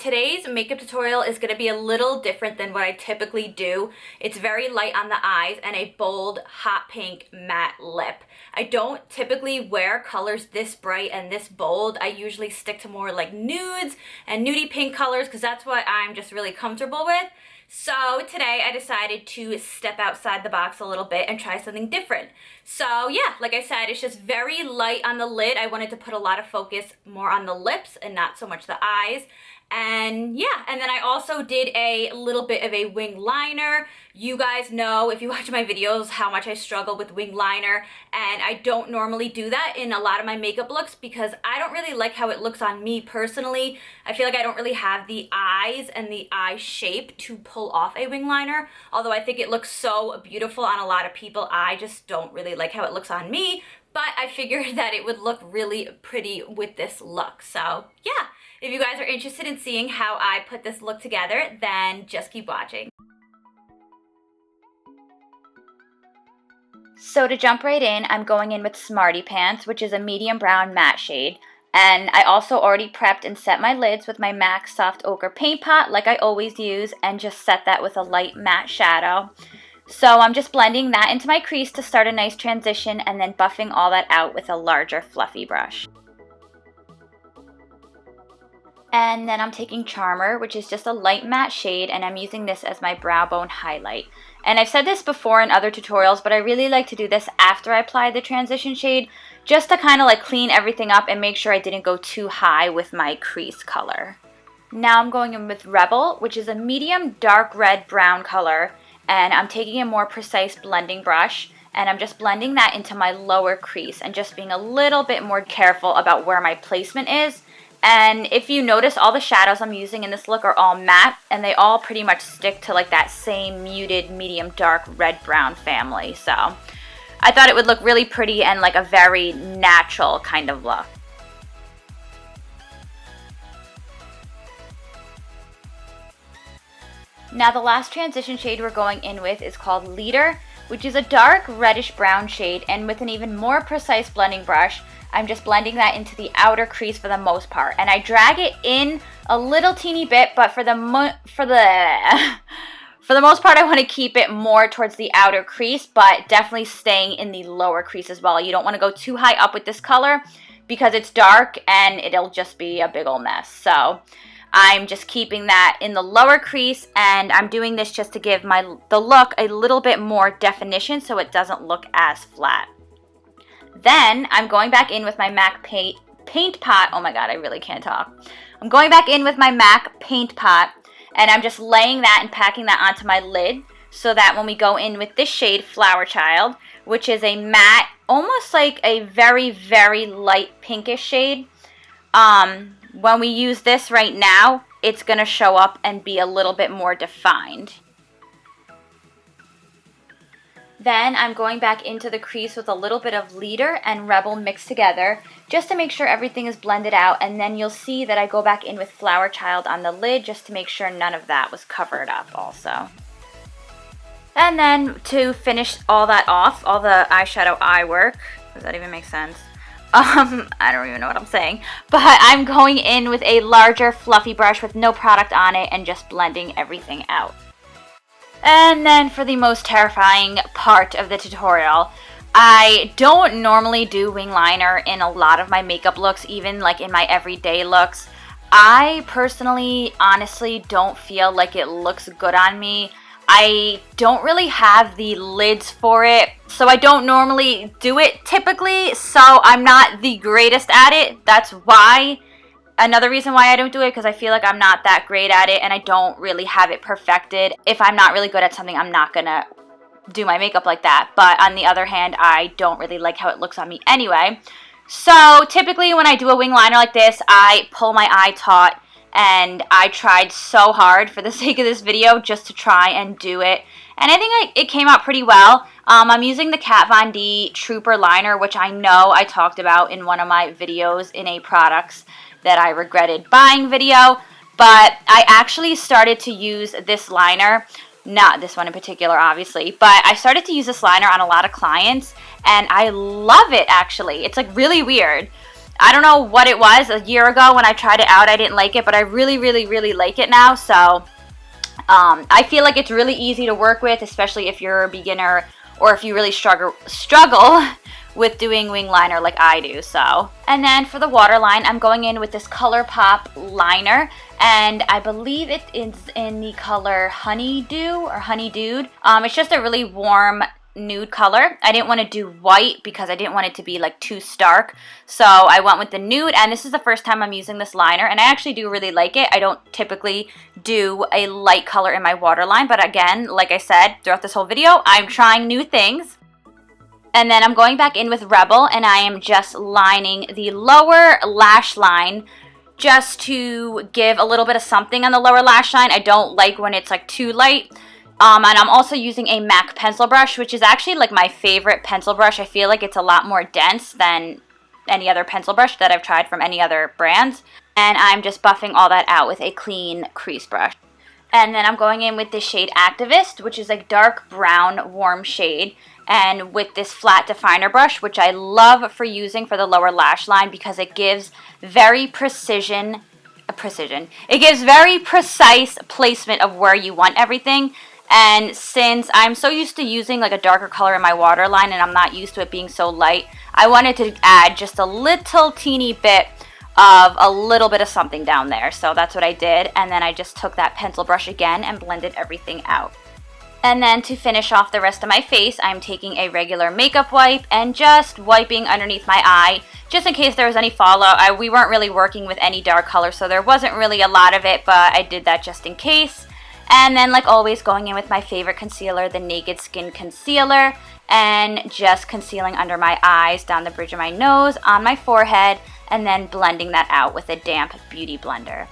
today's makeup tutorial is going to be a little different than what I typically do. It's very light on the eyes and a bold hot pink matte lip. I don't typically wear colors this bright and this bold. I usually stick to more like nudes and nudie pink colors because that's what I'm just really comfortable with. So today I decided to step outside the box a little bit and try something different. So yeah, like I said, it's just very light on the lid. I wanted to put a lot of focus more on the lips and not so much the eyes. And yeah, and then I also did a little bit of a wing liner. You guys know, if you watch my videos, how much I struggle with wing liner, and I don't normally do that in a lot of my makeup looks because I don't really like how it looks on me personally. I feel like I don't really have the eyes and the eye shape to pull off a wing liner, although I think it looks so beautiful on a lot of people. I just don't really like how it looks on me, but I figured that it would look really pretty with this look. So yeah. If you guys are interested in seeing how I put this look together, then just keep watching. So to jump right in, I'm going in with Smarty Pants, which is a medium brown matte shade. And I also already prepped and set my lids with my MAC Soft Ochre Paint Pot, like I always use, and just set that with a light matte shadow. So I'm just blending that into my crease to start a nice transition and then buffing all that out with a larger fluffy brush. And then I'm taking Charmer, which is just a light matte shade, and I'm using this as my brow bone highlight. And I've said this before in other tutorials, but I really like to do this after I apply the transition shade, just to kind of like clean everything up and make sure I didn't go too high with my crease color. Now I'm going in with Rebel, which is a medium dark red brown color, and I'm taking a more precise blending brush, and I'm just blending that into my lower crease and just being a little bit more careful about where my placement is. And if you notice, all the shadows I'm using in this look are all matte, and they all pretty much stick to like that same muted medium dark red brown family. So I thought it would look really pretty and like a very natural kind of look. Now the last transition shade we're going in with is called Leader, which is a dark reddish brown shade, and with an even more precise blending brush, I'm just blending that into the outer crease for the most part. And I drag it in a little teeny bit, but for the most part, I want to keep it more towards the outer crease, but definitely staying in the lower crease as well. You don't want to go too high up with this color because it's dark and it'll just be a big old mess. So I'm just keeping that in the lower crease, and I'm doing this just to give the look a little bit more definition so it doesn't look as flat. Then I'm going back in with my MAC Paint Pot. Oh my god, I really can't talk. I'm going back in with my MAC Paint Pot, and I'm just laying that and packing that onto my lid so that when we go in with this shade, Flower Child, which is a matte, almost like a very, very light pinkish shade, when we use this right now, it's going to show up and be a little bit more defined. Then I'm going back into the crease with a little bit of Leader and Rebel mixed together just to make sure everything is blended out, and then you'll see that I go back in with Flower Child on the lid just to make sure none of that was covered up also. And then to finish all that off, all the eyeshadow eye work, does that even make sense? I don't even know what I'm saying, but I'm going in with a larger fluffy brush with no product on it and just blending everything out. And then for the most terrifying part of the tutorial, I don't normally do wing liner in a lot of my makeup looks, even like in my everyday looks. I personally, honestly, don't feel like it looks good on me. I don't really have the lids for it, so I don't normally do it typically, so I'm not the greatest at it. That's why. Another reason why I don't do it, because I feel like I'm not that great at it and I don't really have it perfected. If I'm not really good at something, I'm not gonna do my makeup like that. But on the other hand, I don't really like how it looks on me anyway. So typically when I do a wing liner like this, I pull my eye taut, and I tried so hard for the sake of this video just to try and do it. And I think it came out pretty well. I'm using the Kat Von D Trooper liner, which I know I talked about in one of my videos in a products that I regretted buying video, but I actually started to use this liner, not this one in particular obviously, but I started to use this liner on a lot of clients and I love it actually. It's like really weird. I don't know what it was a year ago when I tried it out. I didn't like it, but I really, really, really like it now. So I feel like it's really easy to work with, especially if you're a beginner or if you really struggle with doing wing liner like I do. So, and then for the waterline, I'm going in with this ColourPop liner, and I believe it is in the color Honeydew or Honeydude. It's just a really warm nude color. I didn't want to do white because I didn't want it to be like too stark, so I went with the nude, and this is the first time I'm using this liner, and I actually do really like it. I don't typically do a light color in my waterline, but again, like I said throughout this whole video, I'm trying new things. And then I'm going back in with Rebel, and I am just lining the lower lash line just to give a little bit of something on the lower lash line. I don't like when it's like too light. And I'm also using a MAC pencil brush, which is actually like my favorite pencil brush. I feel like it's a lot more dense than any other pencil brush that I've tried from any other brands. And I'm just buffing all that out with a clean crease brush. And then I'm going in with the shade Activist, which is like dark brown, warm shade. And with this flat definer brush, which I love for using for the lower lash line because it gives very it gives very precise placement of where you want everything. And since I'm so used to using like a darker color in my waterline and I'm not used to it being so light, I wanted to add just a little teeny bit of a little bit of something down there. So that's what I did. And then I just took that pencil brush again and blended everything out. And then to finish off the rest of my face, I'm taking a regular makeup wipe and just wiping underneath my eye, just in case there was any fallout. We weren't really working with any dark color, so there wasn't really a lot of it, but I did that just in case. And then, like always, going in with my favorite concealer, the Naked Skin Concealer, and just concealing under my eyes, down the bridge of my nose, on my forehead, and then blending that out with a damp beauty blender.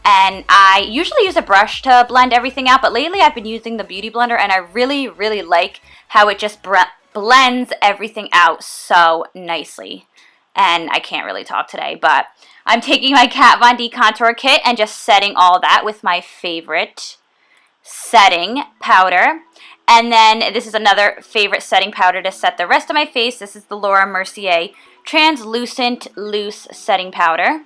And I usually use a brush to blend everything out, but lately I've been using the Beauty Blender, and I really, really like how it just blends everything out so nicely. And I can't really talk today, but I'm taking my Kat Von D contour kit and just setting all that with my favorite setting powder. And then this is another favorite setting powder to set the rest of my face. This is the Laura Mercier Translucent Loose Setting Powder.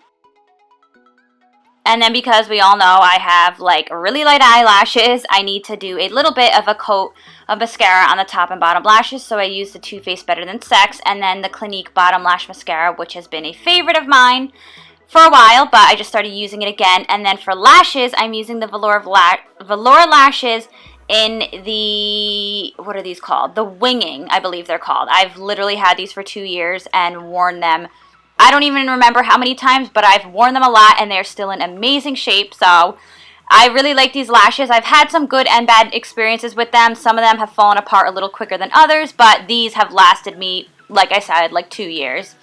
And then because we all know I have like really light eyelashes, I need to do a little bit of a coat of mascara on the top and bottom lashes. So I use the Too Faced Better Than Sex and then the Clinique Bottom Lash Mascara, which has been a favorite of mine for a while, but I just started using it again. And then for lashes, I'm using the Velour lashes in the, what are these called? The Winging, I believe they're called. I've literally had these for 2 years and worn them, I don't even remember how many times, but I've worn them a lot and they're still in amazing shape. So I really like these lashes. I've had some good and bad experiences with them. Some of them have fallen apart a little quicker than others, but these have lasted me, like I said, like 2 years.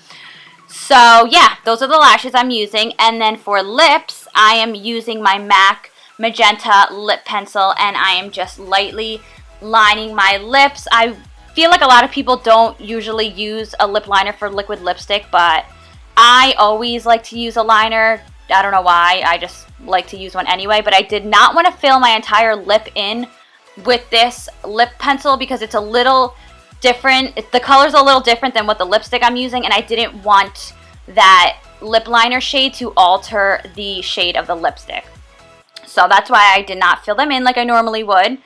So yeah, those are the lashes I'm using. And then for lips, I am using my MAC Magenta lip pencil, and I am just lightly lining my lips. I feel like a lot of people don't usually use a lip liner for liquid lipstick, but I always like to use a liner. I don't know why, I just like to use one anyway, but I did not want to fill my entire lip in with this lip pencil because it's a little different. The color's a little different than what the lipstick I'm using, and I didn't want that lip liner shade to alter the shade of the lipstick. So that's why I did not fill them in like I normally would.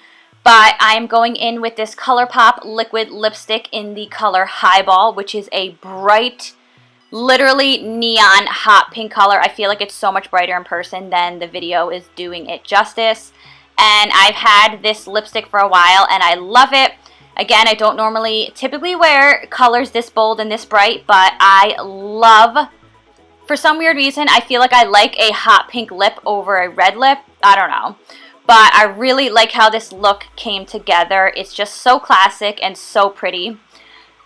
But I am going in with this ColourPop liquid lipstick in the color Highball, which is a bright, literally neon hot pink color. I feel like it's so much brighter in person than the video is doing it justice. And I've had this lipstick for a while and I love it. Again, I don't normally typically wear colors this bold and this bright, but I love, for some weird reason, I feel like I like a hot pink lip over a red lip. I don't know. But I really like how this look came together. It's just so classic and so pretty.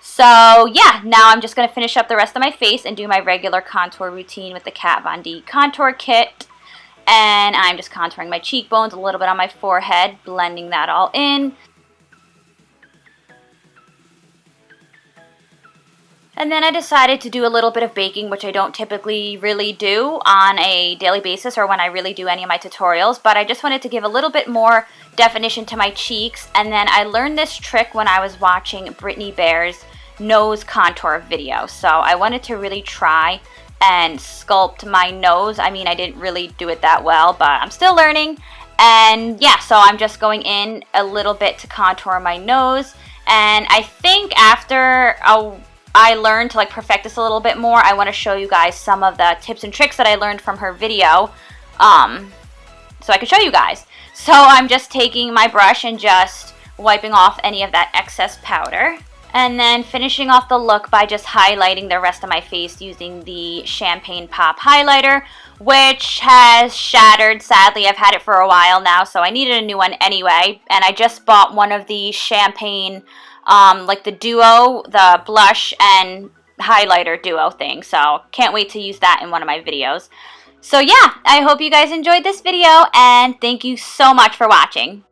So yeah, now I'm just going to finish up the rest of my face and do my regular contour routine with the Kat Von D contour kit. And I'm just contouring my cheekbones, a little bit on my forehead, blending that all in. And then I decided to do a little bit of baking, which I don't typically really do on a daily basis or when I really do any of my tutorials, but I just wanted to give a little bit more definition to my cheeks. And then I learned this trick when I was watching Brittany Bear's nose contour video. So I wanted to really try and sculpt my nose. I mean, I didn't really do it that well, but I'm still learning. And yeah, so I'm just going in a little bit to contour my nose. And I think after I learned to like perfect this a little bit more, I want to show you guys some of the tips and tricks that I learned from her video, so I can show you guys. So I'm just taking my brush and just wiping off any of that excess powder. And then finishing off the look by just highlighting the rest of my face using the Champagne Pop highlighter, which has shattered. Sadly, I've had it for a while now, so I needed a new one anyway. And I just bought one of the Champagne, like the duo, the blush and highlighter duo thing. So can't wait to use that in one of my videos. So yeah, I hope you guys enjoyed this video, and thank you so much for watching.